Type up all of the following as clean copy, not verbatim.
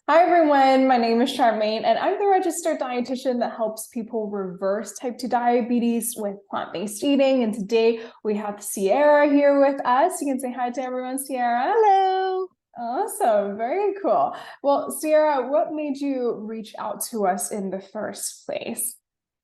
Hi everyone, my name is Charmaine and I'm the registered dietitian that helps people reverse type 2 diabetes with plant-based eating. And today we have Sierra here with us. You can say hi to everyone, Sierra. Hello. Awesome, very cool. Well, Sierra, what made you reach out to us in the first place?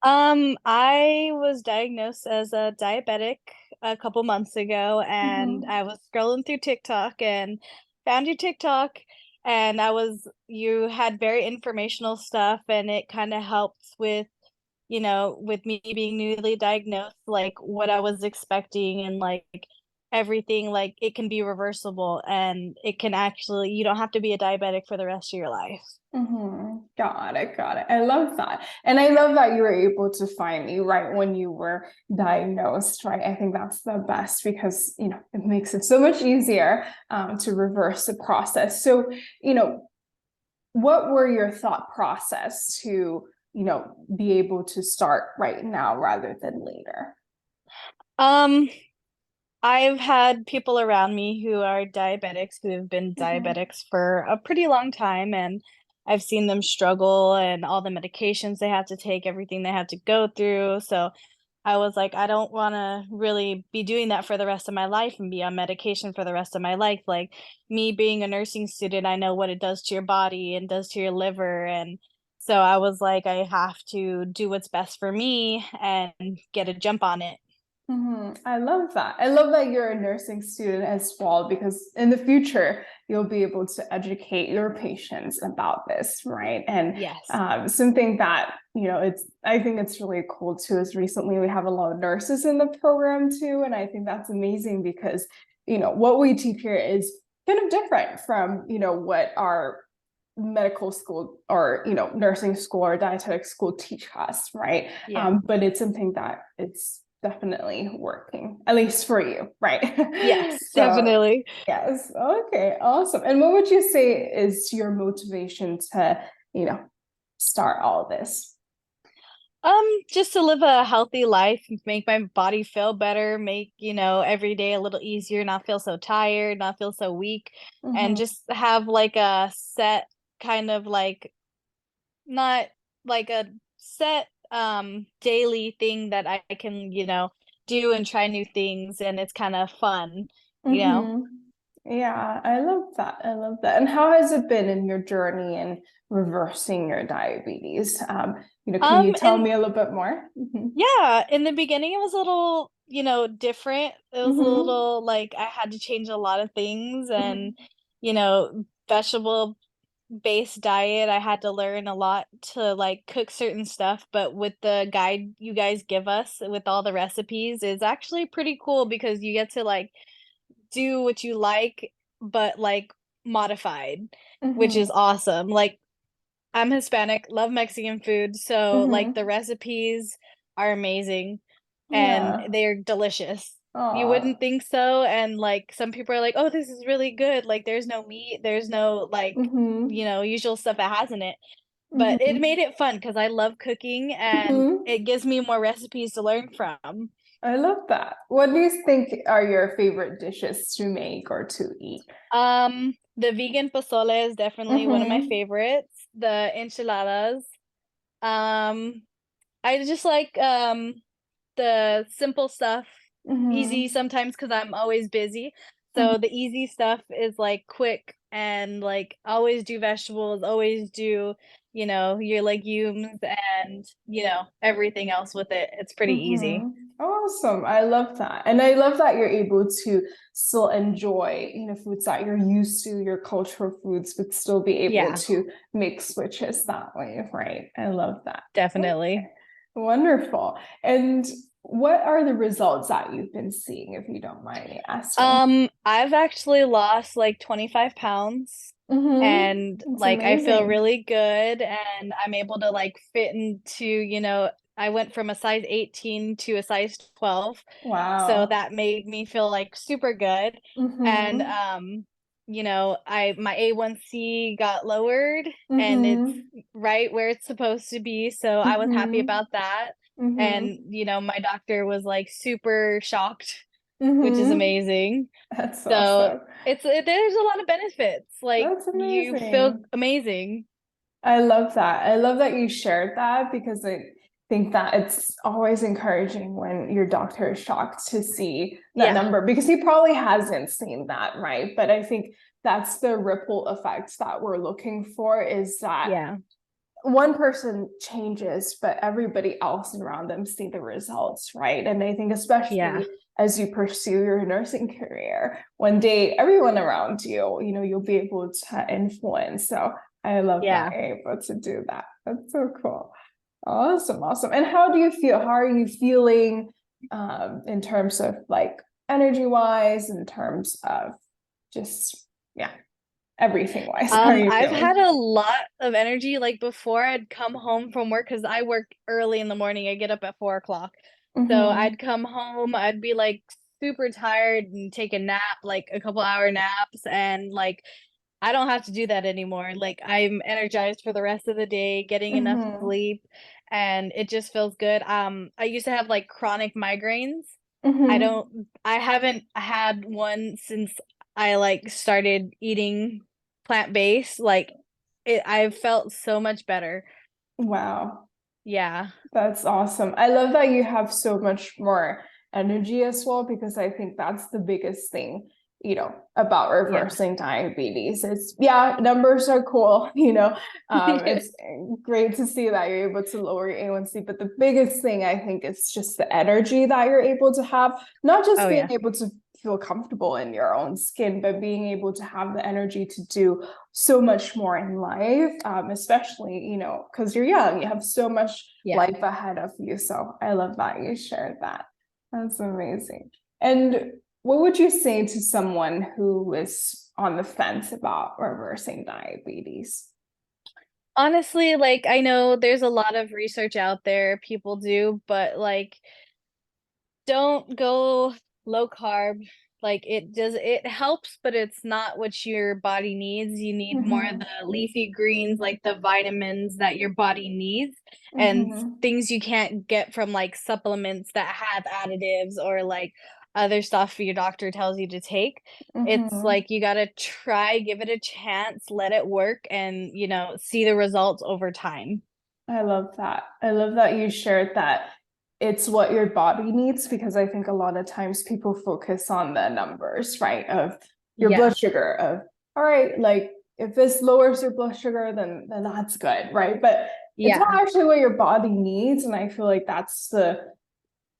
I was diagnosed as a diabetic a couple months ago, and Mhm. I was scrolling through TikTok and found your TikTok, and you had very informational stuff, and it kind of helped with, with me being newly diagnosed, like what I was expecting and like everything, like it can be reversible and it can actually, you don't have to be a diabetic for the rest of your life. Got it, got it. I love that. And I love that you were able to find me right when you were diagnosed, right? I think that's the best because, it makes it so much easier to reverse the process. So, you know, what were your thought process to, be able to start right now rather than later? Um, I've had people around me who are diabetics who have been Mhm. diabetics for a pretty long time, and I've seen them struggle and all the medications they have to take, everything they have to go through. So I was like, I don't want to really be doing that for the rest of my life and be on medication for the rest of my life. Like me being a nursing student, I know what it does to your body and does to your liver. And so I was like, I have to do what's best for me and get a jump on it. I love that. I love that you're a nursing student as well, because in the future, you'll be able to educate your patients about this, right? And Yes. something that, I think it's really cool too, is recently we have a lot of nurses in the program too. And I think that's amazing because, what we teach here is kind of different from, what our medical school or nursing school or dietetic school teach us, right? Yeah. But it's something that it's definitely working, at least for you, right? Yes, So definitely. yes, okay, awesome. And what would you say is your motivation to, you know start all this? Just to live a healthy life, make my body feel better, make, every day a little easier, not feel so tired, not feel so weak, and Hmm. just have like a set kind of like not like a set daily thing that I can, do and try new things and it's kind of fun. hmm Yeah, I love that. I love that. And how has it been in your journey in reversing your diabetes? Can you tell And me a little bit more? Hmm. yeah, in the beginning, it was a little, different. It was a Hmm. little like I had to change a lot of things and, Hmm. vegetable-based diet. I had to learn a lot to like cook certain stuff, but with the guide you guys give us with all the recipes is actually pretty cool because you get to like do what you like, but like modified, which is Hmm. awesome. Like I'm Hispanic, love Mexican food, so like the Hmm. recipes are amazing and Yeah. they're delicious. You wouldn't Oh. think so, and like some people are like, "Oh, this is really good." Like there's no meat, there's no like, Hmm. usual stuff it has in it. But it Hmm. made it fun because I love cooking and Hmm. it gives me more recipes to learn from. I love that. What do you think are your favorite dishes to make or to eat? The vegan pozole is definitely one of my Hmm. favorites. The enchiladas. Um, I just like the simple stuff, easy Hmm. sometimes because I'm always busy. So the easy stuff is like quick and like always do vegetables, always do, your legumes and, everything else with it. It's pretty easy. Awesome. I love that. And I love that you're able to still enjoy, foods that you're used to, your cultural foods, but still be able Yeah, to make switches that way, right? I love that. definitely. Okay. Wonderful. And what are the results that you've been seeing, if you don't mind me asking? I've actually lost like 25 pounds and It's like I feel amazing. really good and I'm able to like fit into, I went from a size 18 to a size 12. So Wow. that made me feel like super good. And Mm-hmm. I my A1C got lowered and it's Mm-hmm. right where it's supposed to be. So I was happy Mm-hmm. about that. Mm-hmm. And my doctor was like super shocked which is Mm-hmm. amazing. That's So awesome. there's a lot of benefits. Like That's you feel amazing. amazing. I love that. I love that you shared that because I think that it's always encouraging when your doctor is shocked to see that Yeah. number because he probably hasn't seen that, right? But I think that's the ripple effect that we're looking for is that Yeah. one person changes, but everybody else around them see the results, right? And I think Yeah. especially as you pursue your nursing career, one day everyone around you, you'll be able to influence. So I love that Yeah. you're able to do that. That's so cool. Awesome, awesome. And how do you feel? How are you feeling in terms of like energy wise, in terms of just yeah, everything wise? How are you I've feeling? had a lot of energy. Like before I'd come home from work because I work early in the morning. I get up at 4 o'clock. So Mm-hmm. I'd come home, I'd be like super tired and take a nap, like a couple hour naps, and like I don't have to do that anymore. Like I'm energized for the rest of the day, getting enough Mm-hmm. sleep, and it just feels good. I used to have like chronic migraines. Mm-hmm. I haven't had one since I like started eating plant-based. Like I've felt so much better. Wow. Yeah. That's awesome. I love that you have so much more energy as well, because I think that's the biggest thing, about Yeah. reversing diabetes. It's, yeah, numbers are cool, it's great to see that you're able to lower your A1C, but the biggest thing I think is just the energy that you're able to have, not just Oh being yeah. able to feel comfortable in your own skin, but being able to have the energy to do so much more in life, especially, because you're young, you have so much Yeah. life ahead of you. So I love that you shared that. That's amazing. And what would you say to someone who is on the fence about reversing diabetes? Honestly, like I know there's a lot of research out there people do, but like don't go low carb. Like it helps, but it's not what your body needs. You need more of Mm-hmm. the leafy greens, like the vitamins that your body needs, and Mm-hmm. things you can't get from like supplements that have additives or like other stuff your doctor tells you to take. It's Mm-hmm. like you gotta try, give it a chance, let it work, and see the results over time. I love that. I love that you shared that it's what your body needs, because I think a lot of times people focus on the numbers, right? Of your Yeah. blood sugar, of all right, like if this lowers your blood sugar, then that's good, right? But it's not Yeah, actually what your body needs. And I feel like that's the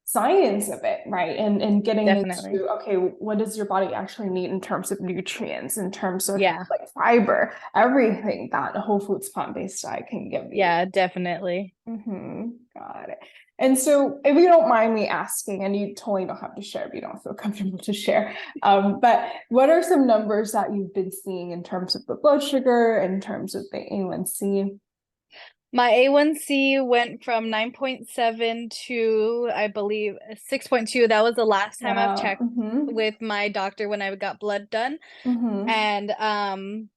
science of it, right? And getting definitely. into, okay, what does your body actually need in terms of nutrients, in terms of Yeah. like fiber, everything that a whole foods plant-based diet can give you. Yeah, definitely. Got it. And so, if you don't mind me asking, and you totally don't have to share if you don't feel comfortable to share, but what are some numbers that you've been seeing in terms of the blood sugar, in terms of the A1C? My A1C went from 9.7 to, I believe, 6.2. That was the last time I've Wow. checked with my doctor when I got blood done. Mm-hmm. And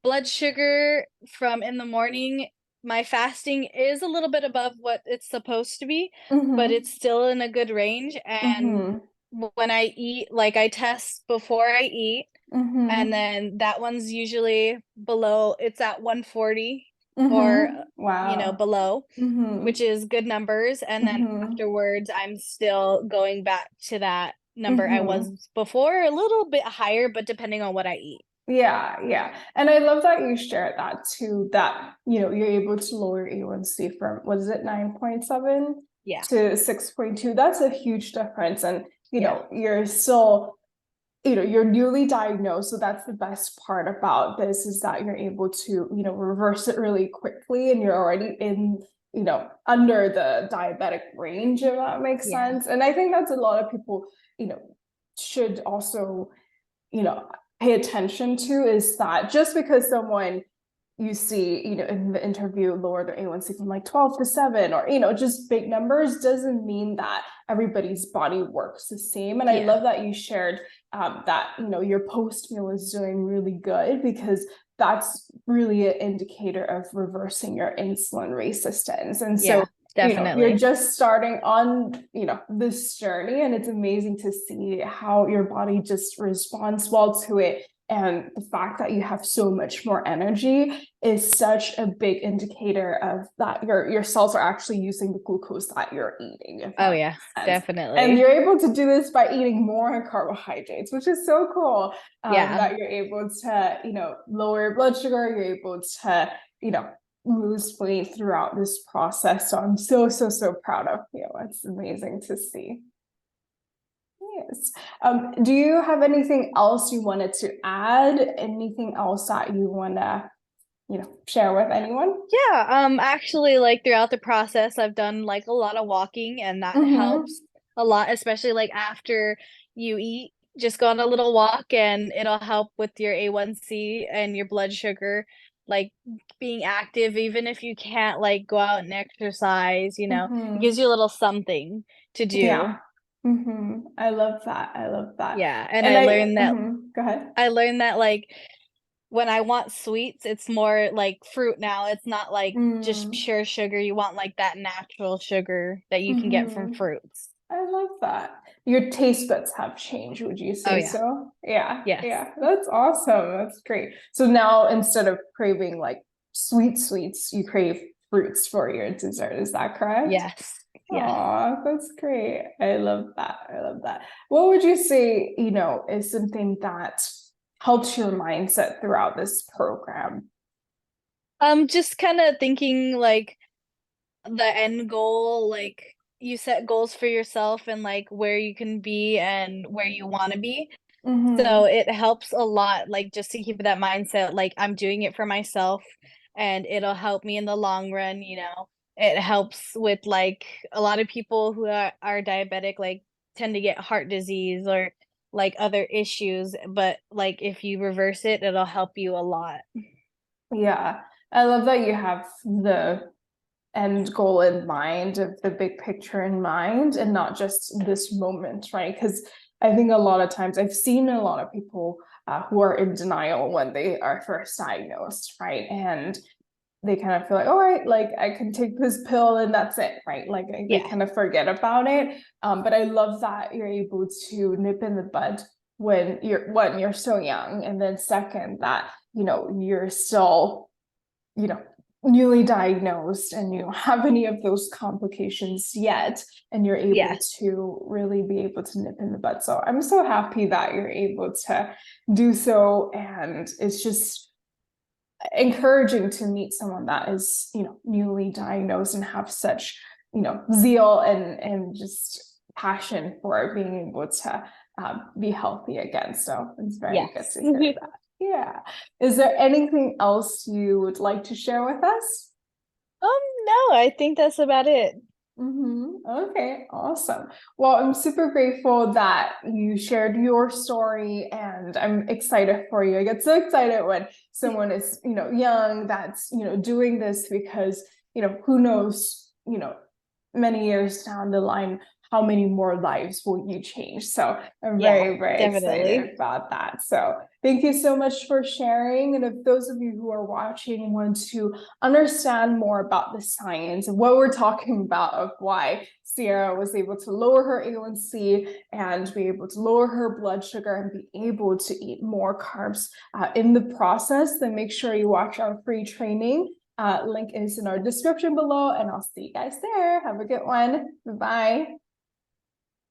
blood sugar from in the morning, my fasting is a little bit above what it's supposed to be, but Mm-hmm. it's still in a good range. And Mm-hmm. when I eat, like I test before I eat, and Mm-hmm. then that one's usually below, it's at 140 or Mm-hmm. Wow. below, Mm-hmm. which is good numbers. And then Mm-hmm. afterwards I'm still going back to that number I Mm-hmm. was before, a little bit higher, but depending on what I eat. Yeah, yeah. And I love that you shared that too, that, you're able to lower A1C from, was it 9.7 Yeah. to 6.2? That's a huge difference. And, Yeah. you're still, you're newly diagnosed. So that's the best part about this, is that you're able to, reverse it really quickly, and you're already in, under the diabetic range, if that makes Yeah. sense. And I think that's a lot of people, you know, should also, you know, pay attention to, is that just because someone you see, in the interview lower their A1C from like 12 to 7, or, just big numbers, doesn't mean that everybody's body works the same. And I Yeah. love that you shared that, your post meal is doing really good, because that's really an indicator of reversing your insulin resistance. And so Yeah. you're Definitely. just starting on, this journey, and it's amazing to see how your body just responds well to it. And the fact that you have so much more energy is such a big indicator of that your cells are actually using the glucose that you're eating, if Oh that yeah, makes sense. And definitely. you're able to do this by eating more carbohydrates, which is so cool. Yeah. That you're able to, lower your blood sugar, you're able to, lose weight throughout this process. So I'm so, so, so proud of you. It's amazing to see. Yes. Do you have anything else you wanted to add? Anything else that you want to, share with anyone? Yeah, actually, like throughout the process, I've done like a lot of walking, and that Mm-hmm. helps a lot, especially like after you eat. Just go on a little walk, and it'll help with your A1C and your blood sugar. Like being active, even if you can't like go out and exercise, it Mm-hmm. gives you a little something to do. Yeah. Mm-hmm. I love that. I love that. Yeah, and And go ahead. I learned that like when I want sweets, it's more like fruit now. It's not like just Mm. pure sugar. You want like that natural sugar that you can get from Mm-hmm. fruits. I love that. Your taste buds have changed, would you Oh say yeah. so? Yeah, Yes. yeah. That's awesome. That's great. So now instead of craving like sweets, you crave fruits for your dessert. Is that correct? Yes. Yes. Oh, that's great. I love that. I love that. What would you say, is something that helps your mindset throughout this program? Just kind of thinking like the end goal, like you set goals for yourself and like where you can be and where you want to be. So Mm-hmm. it helps a lot, like, just to keep that mindset, like, I'm doing it for myself, and it'll help me in the long run, you know? It helps with, like, a lot of people who are diabetic, like, tend to get heart disease or, like, other issues, but, like, if you reverse it, it'll help you a lot. Yeah. I love that you have the end goal in mind, of the big picture in mind, and not just this moment, right? Because I think a lot of times I've seen a lot of people who are in denial when they are first diagnosed, right? And they kind of feel like, all right, like I can take this pill and that's it, right? Like they Yeah. kind of forget about it. But I love that you're able to nip in the bud when you're so young, and then second that you're still newly diagnosed and you don't have any of those complications yet, and you're able Yes. to really be able to nip in the bud. So I'm so happy that you're able to do so, and it's just encouraging to meet someone that is newly diagnosed and have such zeal and just passion for being able to be healthy again. So it's very good Yes. to hear that. Yeah. Is there anything else you would like to share with us? No, I think that's about it. Okay, awesome. Well, I'm super grateful that you shared your story, and I'm excited for you. I get so excited when someone is, young, that's, doing this, because, who knows, many years down the line, how many more lives will you change? So I'm Yeah, very, very excited definitely. about that. So thank you so much for sharing. And if those of you who are watching want to understand more about the science of what we're talking about, of why Sierra was able to lower her A1C and be able to lower her blood sugar and be able to eat more carbs in the process, then make sure you watch our free training. Link is in our description below, and I'll see you guys there. Have a good one. Bye.